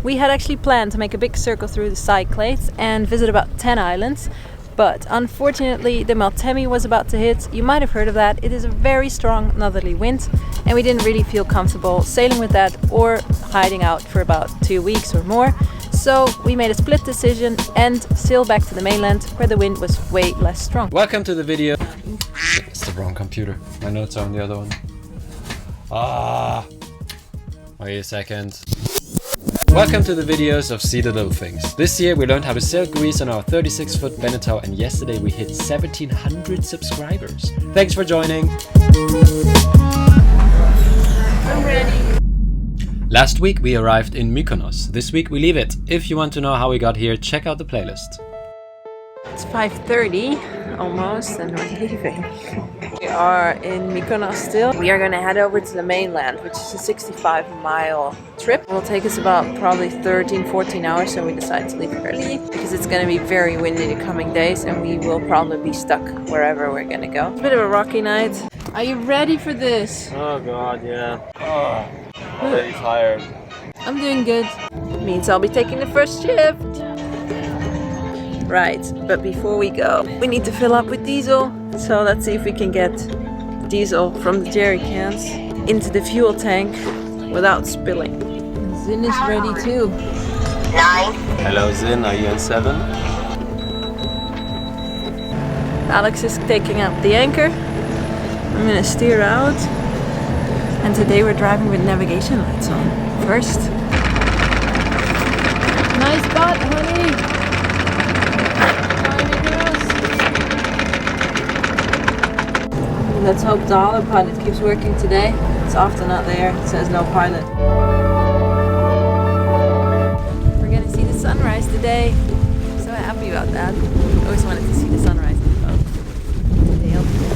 We had actually planned to make a big circle through the Cyclades and visit about 10 islands, but unfortunately the Meltemi was about to hit. You might have heard of that. It is a very strong northerly wind, and we didn't really feel comfortable sailing with that or hiding out for about 2 weeks or more. So we made a split decision and sailed back to the mainland where the wind was way less strong. Welcome to the video. It's the wrong computer. My notes are on the other one. Wait a second. Welcome to the videos of See the Little Things. This year we learned how to sail grease on our 36-foot Beneteau, and yesterday we hit 1700 subscribers. Thanks for joining. I'm ready. Last week we arrived in Mykonos. This week we leave it. If you want to know how we got here, check out the playlist. It's 5:30 almost and we're leaving. We are in Mykonos still. We are going to head over to the mainland, which is a 65-mile trip. It will take us about probably 13-14 hours, so we decided to leave early because it's going to be very windy the coming days and we will probably be stuck wherever we're going to go. It's a bit of a rocky night. Are you ready for this? Oh god, yeah. I'm very tired. I'm doing good. It means I'll be taking the first shift. Right, but before we go, we need to fill up with diesel. So let's see if we can get diesel from the jerry cans into the fuel tank without spilling. Zin is ready too. 9. Hello Zin, are you in 7? Alex is taking out the anchor. I'm gonna steer out. And today we're driving with navigation lights on. First. Nice spot, honey! Let's hope the autopilot keeps working today. It's often not there. It says no pilot. We're gonna see the sunrise today. I'm so happy about that. I always wanted to see the sunrise in the boat. Today I'll do it.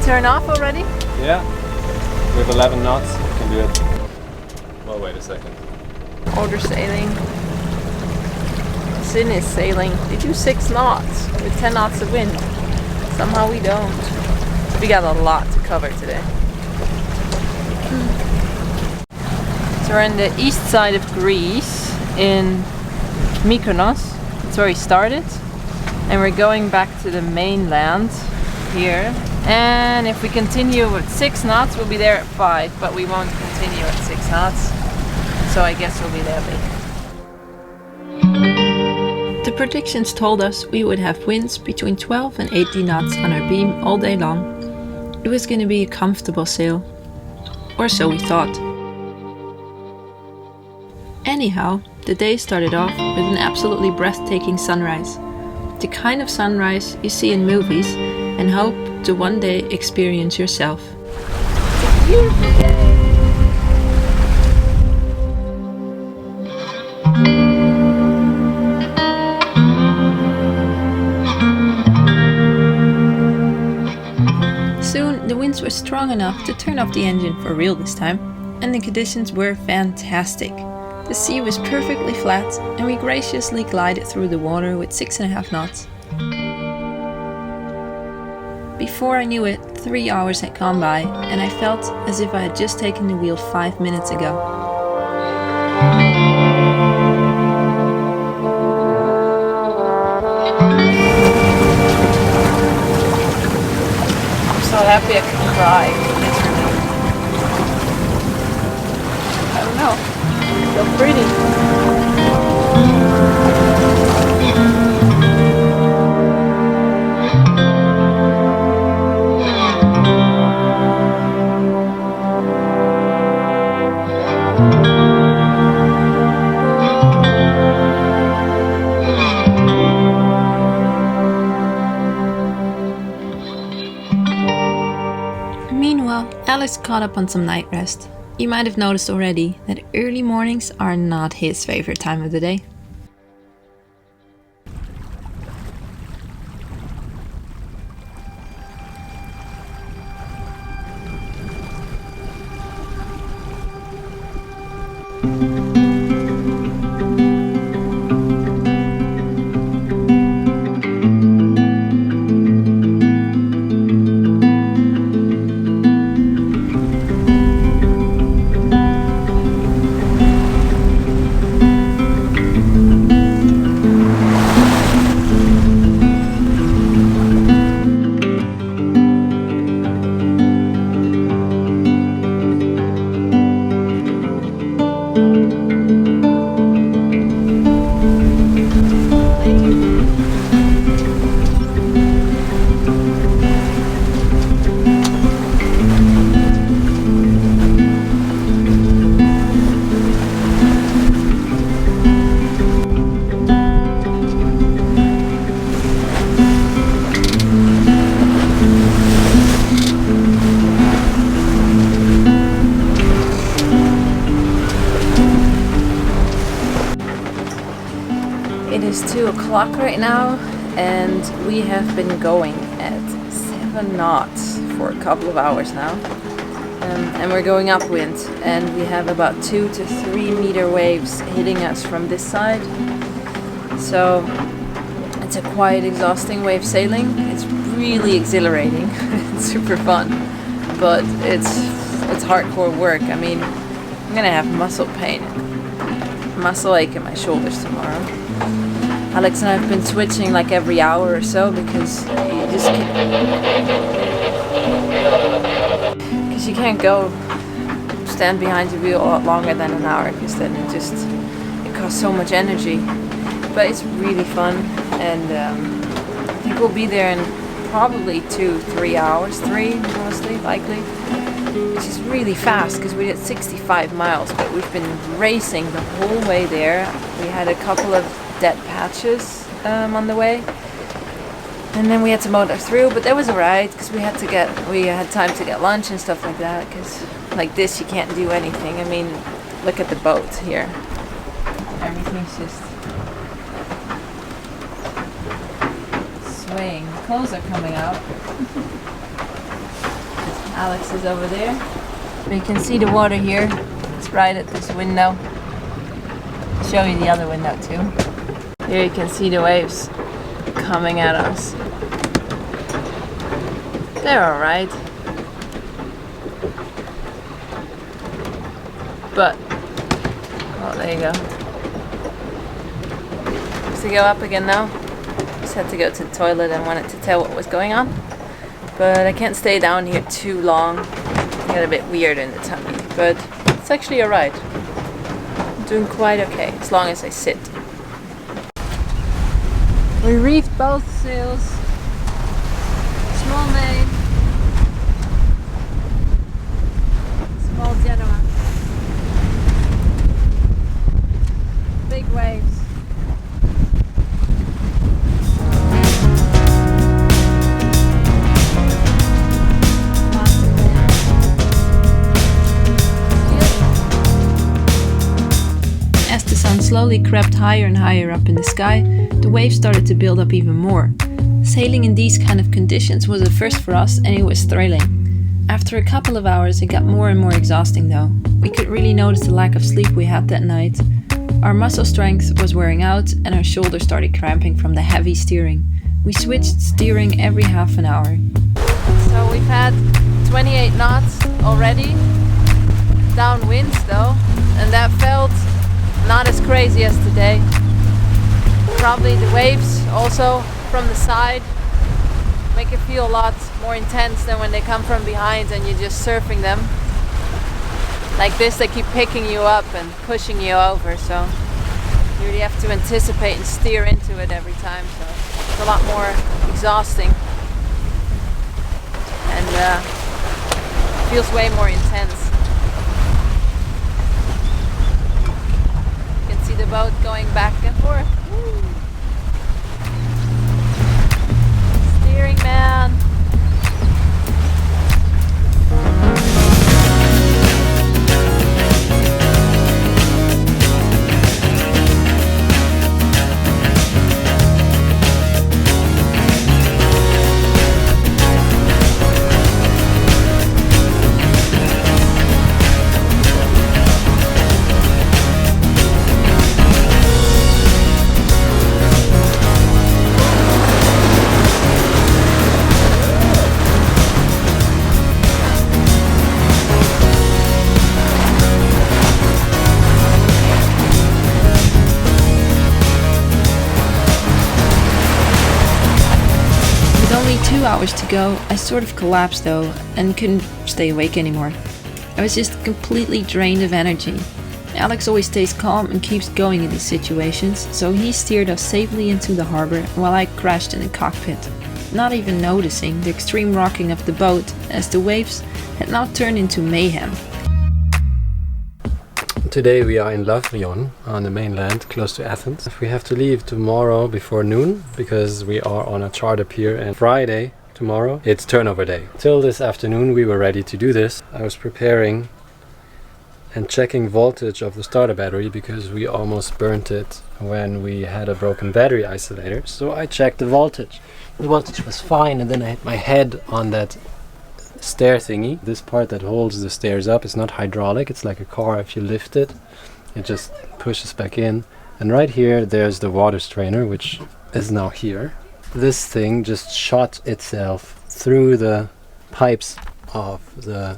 Turn off already? Yeah. We have 11 knots. We can do it. Well, wait a second. Order sailing. Zin is sailing. They do 6 knots with 10 knots of wind. Somehow we don't. We got a lot to cover today. So we're on the east side of Greece in Mykonos. That's where we started. And we're going back to the mainland here. And if we continue with 6 knots, we'll be there at 5, but we won't continue at 6 knots. So I guess we'll be there later. The predictions told us we would have winds between 12 and 18 knots on our beam all day long. It was going to be a comfortable sail. Or so we thought. Anyhow, the day started off with an absolutely breathtaking sunrise. The kind of sunrise you see in movies and hope to one day experience yourself. It's a beautiful day. Soon the winds were strong enough to turn off the engine for real this time, and the conditions were fantastic. The sea was perfectly flat and we graciously glided through the water with 6.5 knots. Before I knew it, 3 hours had gone by and I felt as if I had just taken the wheel 5 minutes ago. I'm so happy I could cry. I don't know. It's so pretty. Meanwhile, Alex caught up on some night rest. You might have noticed already that early mornings are not his favorite time of the day. It is 2 o'clock right now, and we have been going at 7 knots for a couple of hours now. And we're going upwind, and we have about 2 to 3 meter waves hitting us from this side. So it's a quite exhausting wave sailing. It's really exhilarating. It's super fun, but it's hardcore work. I mean, I'm gonna have muscle ache in my shoulders tomorrow. Alex and I have been switching like every hour or so because you can't go stand behind the wheel a lot longer than an hour, because then it costs so much energy. But it's really fun, and I think we'll be there in probably 2-3 hours, 3 mostly likely, which is really fast because we did 65 miles, but we've been racing the whole way there. We had a couple of dead patches on the way, and then we had to motor through, but that was alright because we had time to get lunch and stuff like that, because like this you can't do anything. I mean, look at the boat here, everything's just swaying. The clothes are coming out. Alex is over there, but you can see the water here. It's right at this window. I'll show you the other window too. Here you can see the waves coming at us. They're alright. But, oh, there you go. To go up again now. Just had to go to the toilet and wanted to tell what was going on. But I can't stay down here too long. I got a bit weird in the tummy. But it's actually alright. I'm doing quite okay, as long as I sit. We reefed both sails. Small main. Small Genoa. Big waves. As the sun slowly crept higher and higher up in the sky, the waves started to build up even more. Sailing in these kind of conditions was a first for us, and it was thrilling. After a couple of hours it got more and more exhausting though. We could really notice the lack of sleep we had that night. Our muscle strength was wearing out and our shoulders started cramping from the heavy steering. We switched steering every half an hour. So we've had 28 knots already, downwind though, and that felt not as crazy as today. Probably the waves also from the side make it feel a lot more intense than when they come from behind and you're just surfing them. Like this, they keep picking you up and pushing you over, so you really have to anticipate and steer into it every time, so it's a lot more exhausting and feels way more intense. You can see the boat going back and forth. Woo. Steering man. 2 hours to go, I sort of collapsed though and couldn't stay awake anymore. I was just completely drained of energy. Alex always stays calm and keeps going in these situations, so he steered us safely into the harbor while I crashed in the cockpit, not even noticing the extreme rocking of the boat as the waves had now turned into mayhem. Today we are in Indulging on the mainland, close to Athens. We have to leave tomorrow before noon because we are on a charter pier, and Friday, tomorrow, it's turnover day. Till this afternoon we were ready to do this. I was preparing and checking voltage of the starter battery because we almost burnt it when we had a broken battery isolator. So I checked the voltage. The voltage was fine, and then I hit my head on that stair thingy. This part that holds the stairs up is not hydraulic, it's like a car. If you lift it, it just pushes back in. And right here there's the water strainer, which is now here. This thing just shot itself through the pipes of the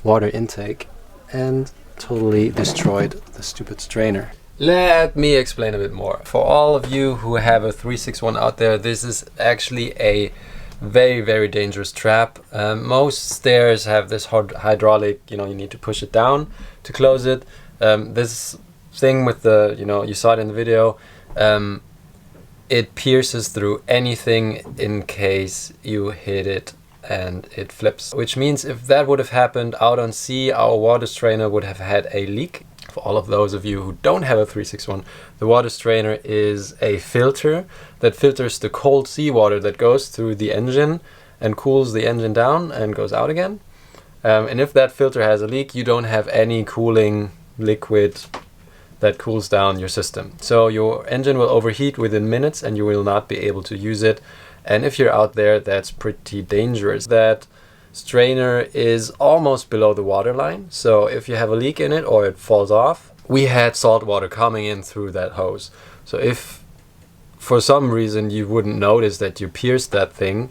water intake and totally destroyed the stupid strainer. Let me explain a bit more. For all of you who have a 361 out there, this is actually a very dangerous trap. Most stairs have this hydraulic, you need to push it down to close it. This thing with the, you saw it in the video, it pierces through anything in case you hit it and it flips. Which means if that would have happened out on sea, our water strainer would have had a leak. For all of those of you who don't have a 361, the water strainer is a filter that filters the cold seawater that goes through the engine and cools the engine down and goes out again. And if that filter has a leak, you don't have any cooling liquid that cools down your system. So your engine will overheat within minutes and you will not be able to use it. And if you're out there, that's pretty dangerous. That strainer is almost below the water line, so if you have a leak in it or it falls off, we had salt water coming in through that hose. So if for some reason you wouldn't notice that you pierced that thing,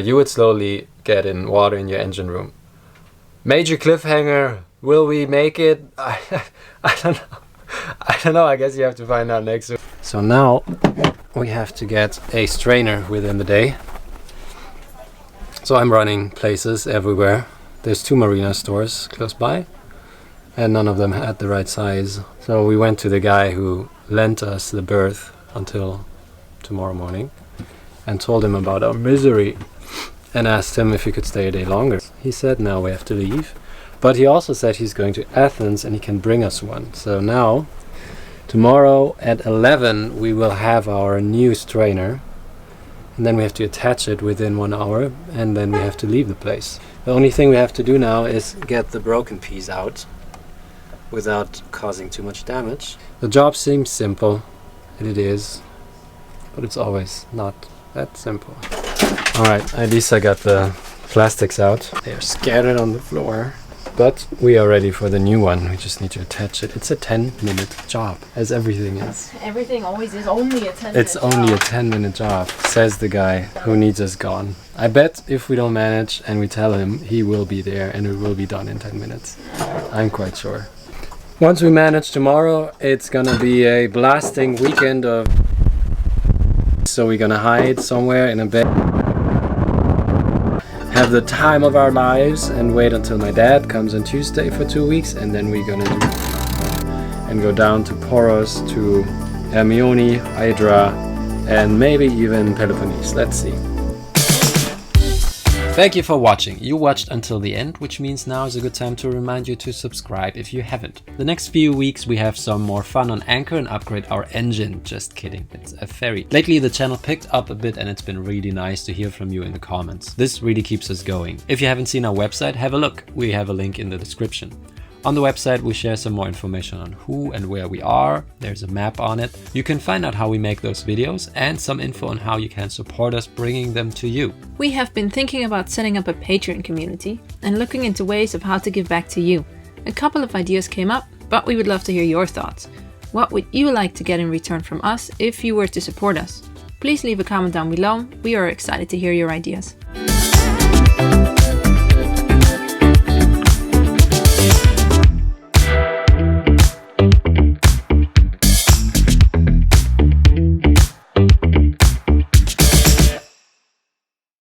you would slowly get in water in your engine room. Major cliffhanger, will we make it? I don't know, I guess you have to find out next week. So now we have to get a strainer within the day. So I'm running places everywhere. There's 2 marina stores close by and none of them had the right size. So we went to the guy who lent us the berth until tomorrow morning and told him about our misery and asked him if he could stay a day longer. He said now we have to leave, but he also said he's going to Athens and he can bring us one. So now, tomorrow at 11 we will have our new strainer. And then we have to attach it within 1 hour, and then we have to leave the place. The only thing we have to do now is get the broken piece out without causing too much damage. The job seems simple, and it is, but it's always not that simple. Alright, at least I got the plastics out. They're scattered on the floor. But we are ready for the new one. We just need to attach it. It's a 10-minute job, as everything is. Everything always is only a 10-minute job. It's only a 10-minute job, says the guy who needs us gone. I bet if we don't manage and we tell him, he will be there and it will be done in 10 minutes. I'm quite sure. Once we manage tomorrow, it's gonna be a blasting weekend of... So we're gonna hide somewhere in a bed, have the time of our lives, and wait until my dad comes on Tuesday for 2 weeks, and then we're gonna do and go down to Poros, to Hermione, Hydra, and maybe even Peloponnese. Let's see. Thank you for watching. You watched until the end, which means now is a good time to remind you to subscribe if you haven't. The next few weeks we have some more fun on Anchor and upgrade our engine. Just kidding, it's a ferry. Lately the channel picked up a bit and it's been really nice to hear from you in the comments. This really keeps us going. If you haven't seen our website, have a look. We have a link in the description. On the website we share some more information on who and where we are. There's a map on it. You can find out how we make those videos and some info on how you can support us bringing them to you. We have been thinking about setting up a Patreon community and looking into ways of how to give back to you. A couple of ideas came up, but we would love to hear your thoughts. What would you like to get in return from us if you were to support us? Please leave a comment down below. We are excited to hear your ideas.